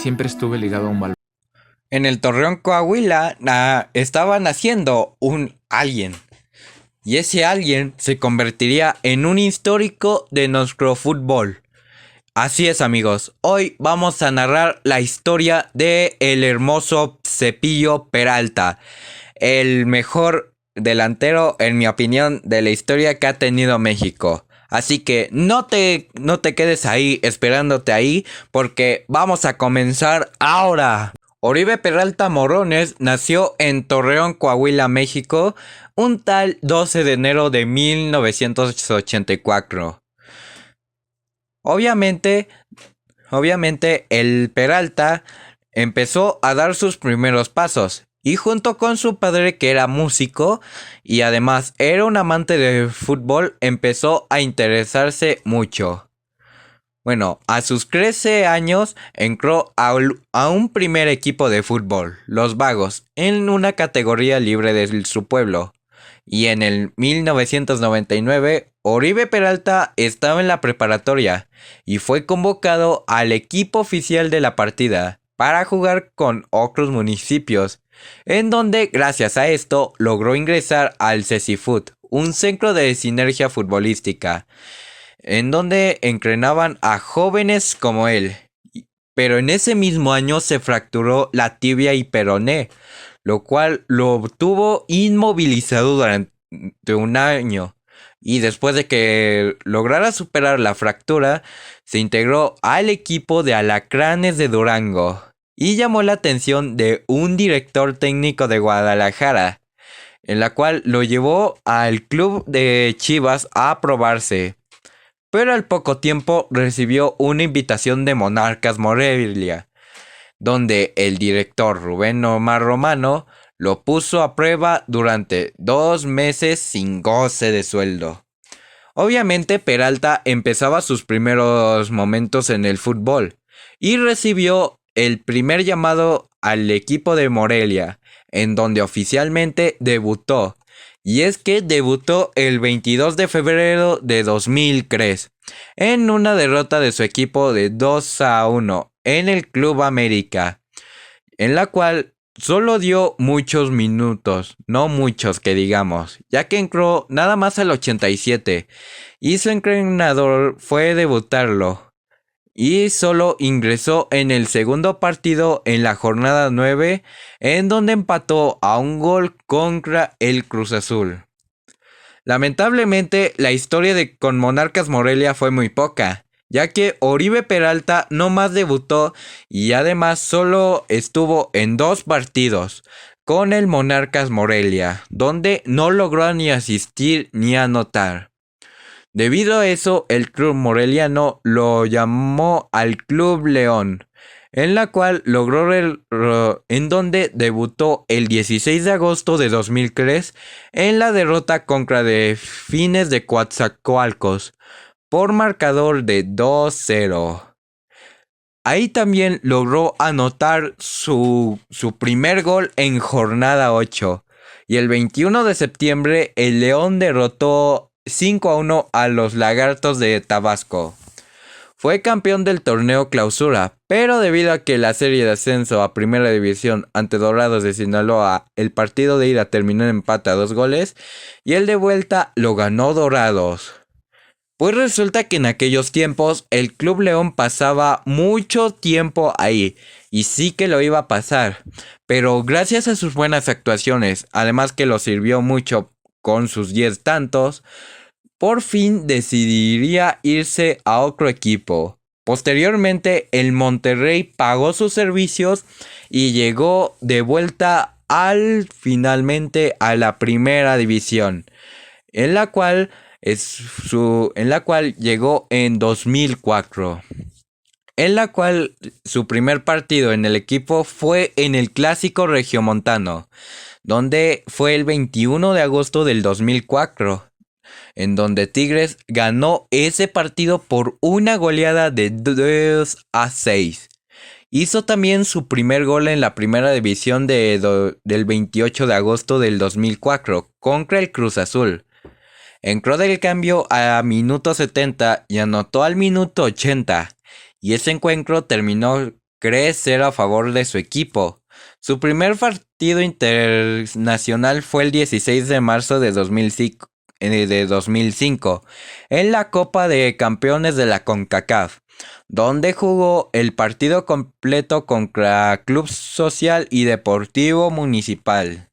siempre estuve ligado a un balón. En el Torreón Coahuila estaban haciendo un alien. Y ese alien se convertiría en un histórico de nuestro fútbol. Así es, amigos. Hoy vamos a narrar la historia de el hermoso Cepillo Peralta. El mejor delantero, en mi opinión, de la historia que ha tenido México. Así que no te quedes ahí esperándote ahí, porque vamos a comenzar ahora. Oribe Peralta Morones nació en Torreón, Coahuila, México, un tal 12 de enero de 1984. Obviamente el Peralta empezó a dar sus primeros pasos y junto con su padre, que era músico y además era un amante del fútbol, empezó a interesarse mucho. Bueno, a sus 13 años entró a un primer equipo de fútbol, Los Vagos, en una categoría libre de su pueblo. Y en el 1999, Oribe Peralta estaba en la preparatoria y fue convocado al equipo oficial de la partida para jugar con otros municipios, en donde gracias a esto logró ingresar al CECIFUT, un centro de sinergia futbolística, en donde entrenaban a jóvenes como él. Pero en ese mismo año se fracturó la tibia y peroné, lo cual lo tuvo inmovilizado durante un año. Y después de que lograra superar la fractura, se integró al equipo de Alacranes de Durango y llamó la atención de un director técnico de Guadalajara, en la cual lo llevó al club de Chivas a probarse. Pero al poco tiempo recibió una invitación de Monarcas Morelia, donde el director Rubén Omar Romano lo puso a prueba durante 2 meses sin goce de sueldo. Obviamente Peralta empezaba sus primeros momentos en el fútbol y recibió el primer llamado al equipo de Morelia, en donde oficialmente debutó. Y es que debutó el 22 de febrero de 2003 en una derrota de su equipo de 2-1 en el Club América, en la cual solo dio muchos minutos, no muchos que digamos, ya que entró nada más al 87 y su entrenador fue debutarlo. Y solo ingresó en el segundo partido en la jornada 9, en donde empató a un gol contra el Cruz Azul. Lamentablemente, la historia con Monarcas Morelia fue muy poca, ya que Oribe Peralta no más debutó y además solo estuvo en 2 partidos con el Monarcas Morelia, donde no logró ni asistir ni anotar. Debido a eso, el club moreliano lo llamó al Club León, en la cual en donde debutó el 16 de agosto de 2003 en la derrota contra Delfines de Coatzacoalcos por marcador de 2-0. Ahí también logró anotar su primer gol en jornada 8. Y el 21 de septiembre el León derrotó 5-1 a los Lagartos de Tabasco. Fue campeón del torneo Clausura, pero debido a que la serie de ascenso a Primera División ante Dorados de Sinaloa, el partido de ida terminó en empate a 2 goles y el de vuelta lo ganó Dorados. Pues resulta que en aquellos tiempos el Club León pasaba mucho tiempo ahí, y sí que lo iba a pasar, pero gracias a sus buenas actuaciones, además que lo sirvió mucho con sus 10 tantos, por fin decidiría irse a otro equipo. Posteriormente el Monterrey pagó sus servicios y llegó de vuelta finalmente a la Primera División, en la cual llegó en 2004, en la cual su primer partido en el equipo fue en el Clásico Regiomontano, donde fue el 21 de agosto del 2004, en donde Tigres ganó ese partido por una goleada de 2-6. Hizo también su primer gol en la Primera División del 28 de agosto del 2004 contra el Cruz Azul. Entró del cambio a minuto 70 y anotó al minuto 80. Y ese encuentro terminó crecer a favor de su equipo. Su primer partido internacional fue el 16 de marzo de 2005 en la Copa de Campeones de la CONCACAF, donde jugó el partido completo contra Club Social y Deportivo Municipal.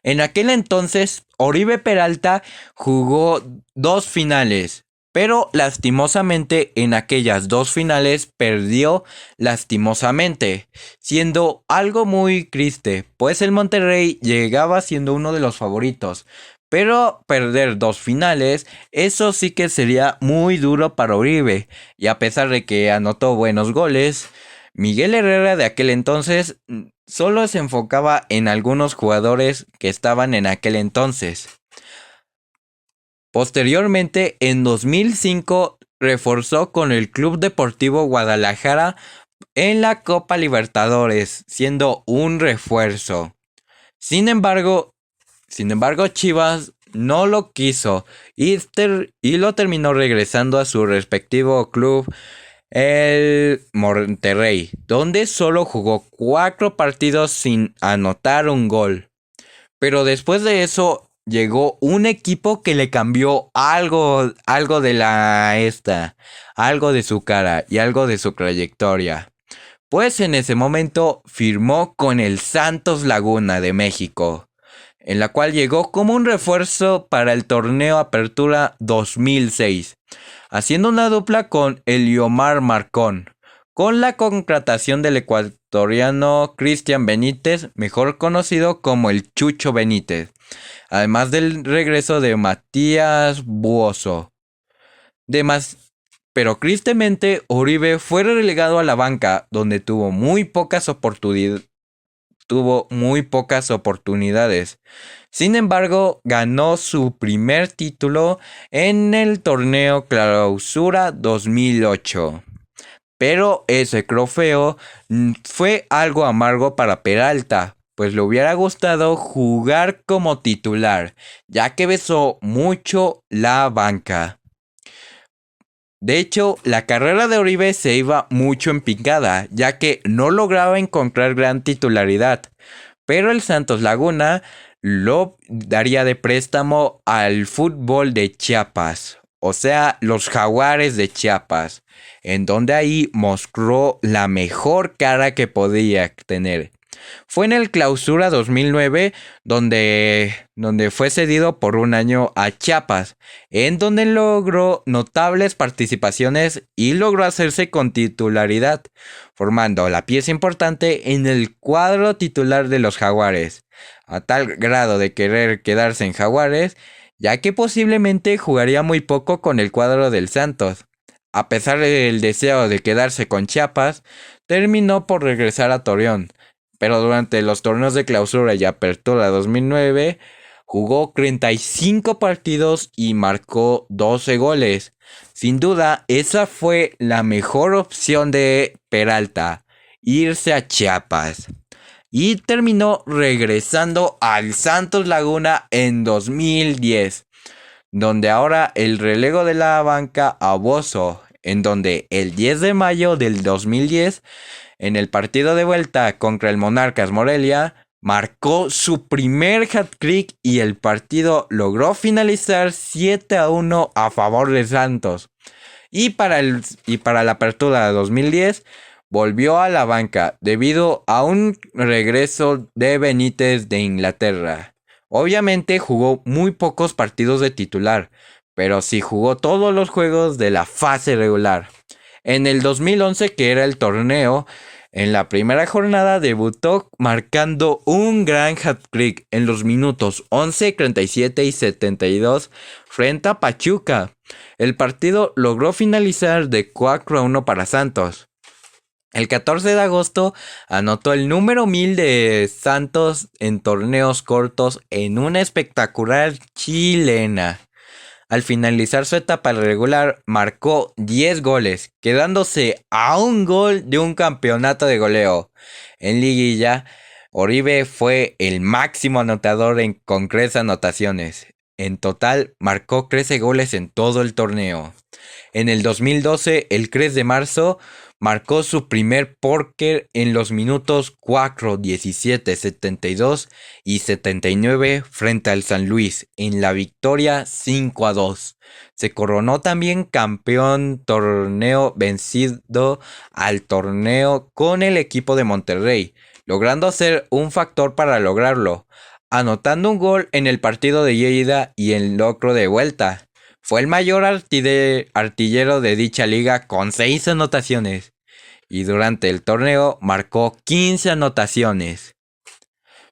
En aquel entonces, Oribe Peralta jugó 2 finales, pero lastimosamente en aquellas 2 finales perdió lastimosamente, siendo algo muy triste, pues el Monterrey llegaba siendo uno de los favoritos. Pero perder 2 finales, eso sí que sería muy duro para Oribe, y a pesar de que anotó buenos goles, Miguel Herrera de aquel entonces solo se enfocaba en algunos jugadores que estaban en aquel entonces. Posteriormente, en 2005, reforzó con el Club Deportivo Guadalajara en la Copa Libertadores, siendo un refuerzo. Sin embargo, Chivas no lo quiso y lo terminó regresando a su respectivo club, el Monterrey, donde solo jugó 4 partidos sin anotar un gol. Pero después de eso llegó un equipo que le cambió algo algo de su cara y algo de su trayectoria. Pues en ese momento firmó con el Santos Laguna de México, en la cual llegó como un refuerzo para el torneo Apertura 2006, haciendo una dupla con Eliomar Marcón, con la contratación del ecuatoriano Cristian Benítez, mejor conocido como el Chucho Benítez, además del regreso de Matías Buoso. Pero tristemente Oribe fue relegado a la banca, donde tuvo muy pocas oportunidades. Sin embargo, ganó su primer título en el torneo Clausura 2008. Pero ese trofeo fue algo amargo para Peralta, pues le hubiera gustado jugar como titular, ya que besó mucho la banca. De hecho, la carrera de Oribe se iba mucho en picada, ya que no lograba encontrar gran titularidad, pero el Santos Laguna lo daría de préstamo al fútbol de Chiapas, o sea, los Jaguares de Chiapas, en donde ahí mostró la mejor cara que podía tener. Fue en el Clausura 2009 donde fue cedido por un año a Chiapas, en donde logró notables participaciones y logró hacerse con titularidad, formando la pieza importante en el cuadro titular de los Jaguares, a tal grado de querer quedarse en Jaguares, ya que posiblemente jugaría muy poco con el cuadro del Santos. A pesar del deseo de quedarse con Chiapas, terminó por regresar a Torreón, pero durante los torneos de Clausura y Apertura 2009 jugó 35 partidos y marcó 12 goles. Sin duda, esa fue la mejor opción de Peralta, irse a Chiapas. Y terminó regresando al Santos Laguna en 2010, donde ahora el relego de la banca a Bozo, en donde el 10 de mayo del 2010, en el partido de vuelta contra el Monarcas Morelia, marcó su primer hat-trick y el partido logró finalizar 7-1 a favor de Santos. Y para la apertura de 2010 volvió a la banca debido a un regreso de Benítez de Inglaterra. Obviamente jugó muy pocos partidos de titular, pero sí jugó todos los juegos de la fase regular. En el 2011, que era el torneo, en la primera jornada debutó marcando un gran hat-trick en los minutos 11, 37 y 72 frente a Pachuca. El partido logró finalizar de 4-1 para Santos. El 14 de agosto anotó el número 1000 de Santos en torneos cortos en una espectacular chilena. Al finalizar su etapa regular, marcó 10 goles, quedándose a un gol de un campeonato de goleo. En liguilla, Oribe fue el máximo anotador con 3 anotaciones. En total, marcó 13 goles en todo el torneo. En el 2012, el 3 de marzo, marcó su primer póker en los minutos 4, 17, 72 y 79 frente al San Luis en la victoria 5-2. Se coronó también campeón torneo vencido al torneo con el equipo de Monterrey, logrando ser un factor para lograrlo, anotando un gol en el partido de ida y el otro de vuelta. Fue el mayor artillero de dicha liga con 6 anotaciones y durante el torneo marcó 15 anotaciones.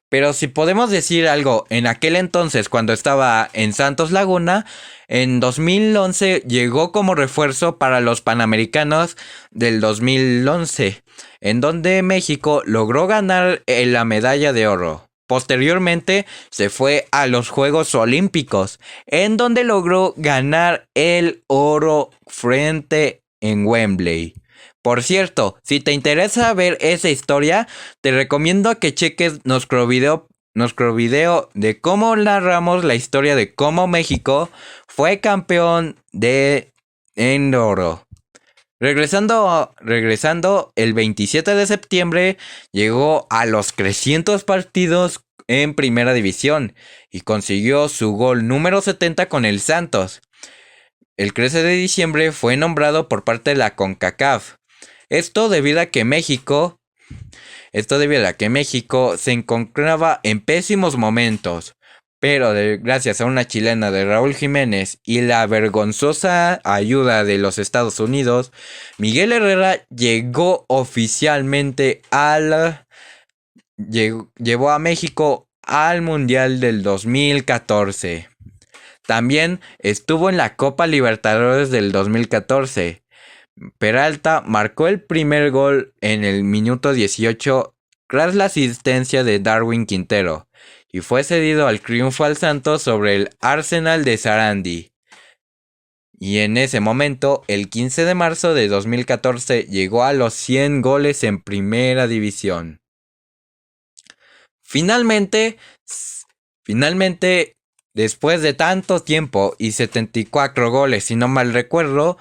Pero si podemos decir algo, en aquel entonces cuando estaba en Santos Laguna, en 2011 llegó como refuerzo para los Panamericanos del 2011, en donde México logró ganar la medalla de oro. Posteriormente se fue a los Juegos Olímpicos, en donde logró ganar el oro frente en Wembley. Por cierto, si te interesa ver esa historia, te recomiendo que cheques nuestro video de cómo narramos la historia de cómo México fue campeón en oro. Regresando, el 27 de septiembre llegó a los 300 partidos en Primera División y consiguió su gol número 70 con el Santos. El 13 de diciembre fue nombrado por parte de la CONCACAF. Esto debido a que México se encontraba en pésimos momentos, pero gracias a una chilena de Raúl Jiménez y la vergonzosa ayuda de los Estados Unidos, Miguel Herrera llegó oficialmente llevó a México al Mundial del 2014. También estuvo en la Copa Libertadores del 2014. Peralta marcó el primer gol en el minuto 18 tras la asistencia de Darwin Quintero y fue cedido al triunfo al Santos sobre el Arsenal de Sarandí. Y en ese momento, el 15 de marzo de 2014, llegó a los 100 goles en Primera División. Finalmente, después de tanto tiempo y 74 goles, si no mal recuerdo,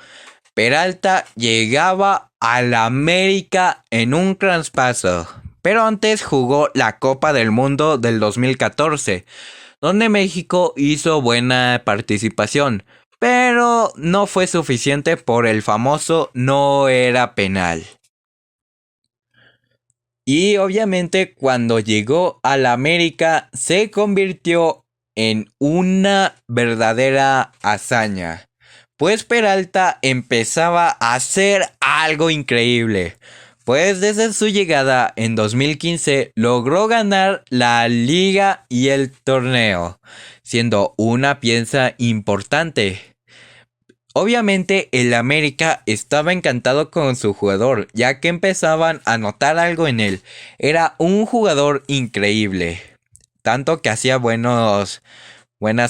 Peralta llegaba al América en un traspaso, pero antes jugó la Copa del Mundo del 2014, donde México hizo buena participación, pero no fue suficiente por el famoso no era penal. Y obviamente cuando llegó al América se convirtió en una verdadera hazaña, pues Peralta empezaba a hacer algo increíble. Pues desde su llegada en 2015 logró ganar la liga y el torneo, siendo una pieza importante. Obviamente el América estaba encantado con su jugador, ya que empezaban a notar algo en él. Era un jugador increíble, tanto que hacía buenas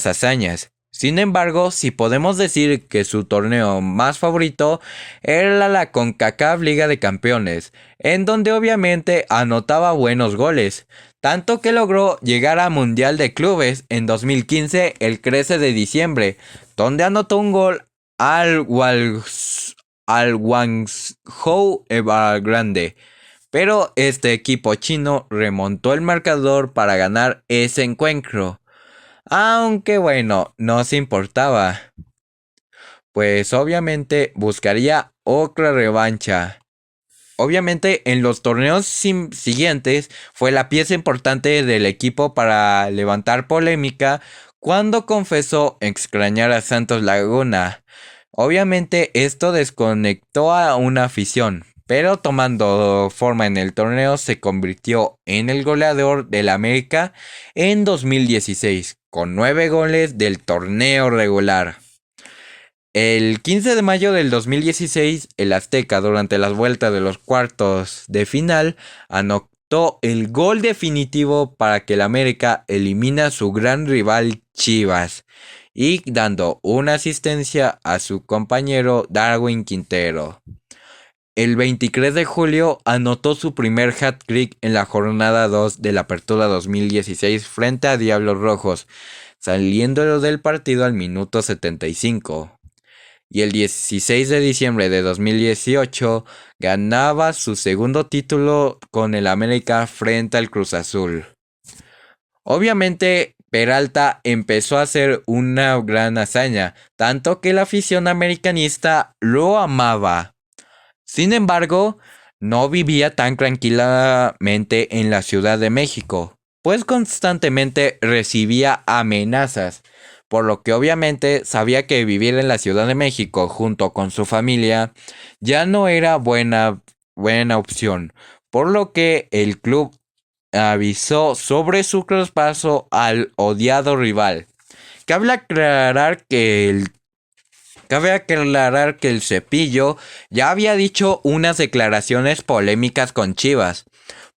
hazañas. Sin embargo, si podemos decir que su torneo más favorito era la CONCACAF Liga de Campeones, en donde obviamente anotaba buenos goles, tanto que logró llegar a Mundial de Clubes en 2015 el 13 de diciembre, donde anotó un gol al Guangzhou Evergrande. Pero este equipo chino remontó el marcador para ganar ese encuentro. Aunque bueno, no se importaba, pues obviamente buscaría otra revancha. Obviamente en los torneos siguientes fue la pieza importante del equipo para levantar polémica cuando confesó extrañar a Santos Laguna. Obviamente esto desconectó a una afición, pero tomando forma en el torneo se convirtió en el goleador del América en 2016, con 9 goles del torneo regular. El 15 de mayo del 2016, el Azteca, durante las vueltas de los cuartos de final, anotó el gol definitivo para que el América elimine a su gran rival Chivas, y dando una asistencia a su compañero Darwin Quintero. El 23 de julio anotó su primer hat-trick en la jornada 2 de la Apertura 2016 frente a Diablos Rojos, saliendo del partido al minuto 75. y el 16 de diciembre de 2018 ganaba su segundo título con el América frente al Cruz Azul. Obviamente, Peralta empezó a hacer una gran hazaña, tanto que la afición americanista lo amaba. Sin embargo, no vivía tan tranquilamente en la Ciudad de México, pues constantemente recibía amenazas, por lo que obviamente sabía que vivir en la Ciudad de México junto con su familia ya no era buena opción, por lo que el club avisó sobre su traspaso al odiado rival. Cabe aclarar que el Cepillo ya había dicho unas declaraciones polémicas con Chivas,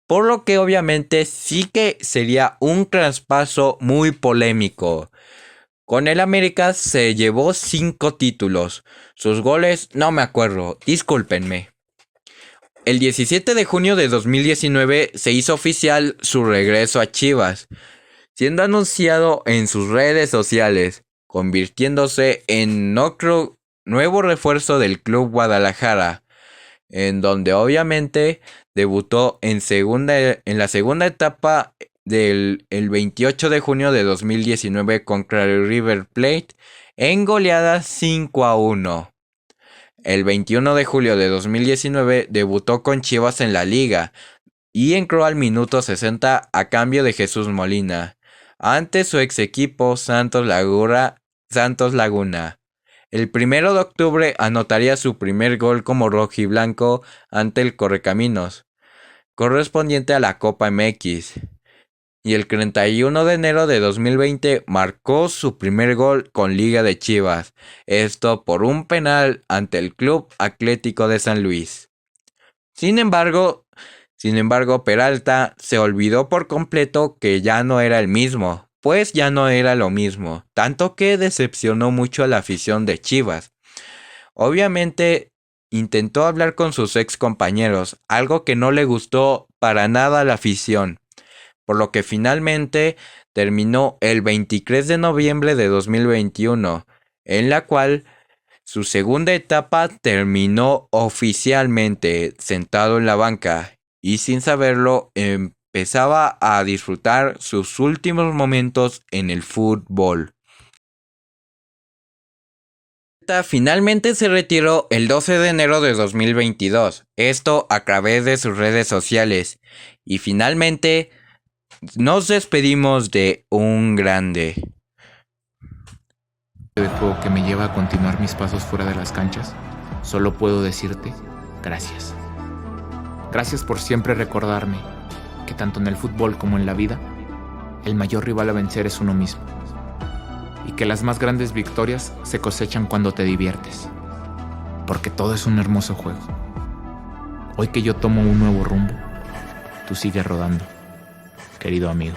por lo que obviamente sí que sería un traspaso muy polémico. Con el América se llevó 5 títulos. Sus goles no me acuerdo, discúlpenme. El 17 de junio de 2019 se hizo oficial su regreso a Chivas, siendo anunciado en sus redes sociales, convirtiéndose en otro nuevo refuerzo del Club Guadalajara, en donde obviamente debutó en la segunda etapa del 28 de junio de 2019 contra el River Plate en goleada 5-1. El 21 de julio de 2019 debutó con Chivas en la liga y entró al minuto 60 a cambio de Jesús Molina, ante su ex equipo Santos Laguna. El 1 de octubre anotaría su primer gol como rojiblanco ante el Correcaminos, correspondiente a la Copa MX. Y el 31 de enero de 2020 marcó su primer gol con Liga de Chivas, esto por un penal ante el Club Atlético de San Luis. Sin embargo, Peralta se olvidó por completo que ya no era el mismo, pues ya no era lo mismo, tanto que decepcionó mucho a la afición de Chivas. Obviamente intentó hablar con sus ex compañeros, algo que no le gustó para nada a la afición, por lo que finalmente terminó el 23 de noviembre de 2021, en la cual su segunda etapa terminó oficialmente sentado en la banca y sin saberlo empezaba a disfrutar sus últimos momentos en el fútbol. Finalmente se retiró el 12 de enero de 2022, esto a través de sus redes sociales, y finalmente nos despedimos de un grande. De fuego que me lleva a continuar mis pasos fuera de las canchas, solo puedo decirte gracias. Gracias por siempre recordarme que tanto en el fútbol como en la vida, el mayor rival a vencer es uno mismo, y que las más grandes victorias se cosechan cuando te diviertes, porque todo es un hermoso juego. Hoy que yo tomo un nuevo rumbo, tú sigues rodando, querido amigo.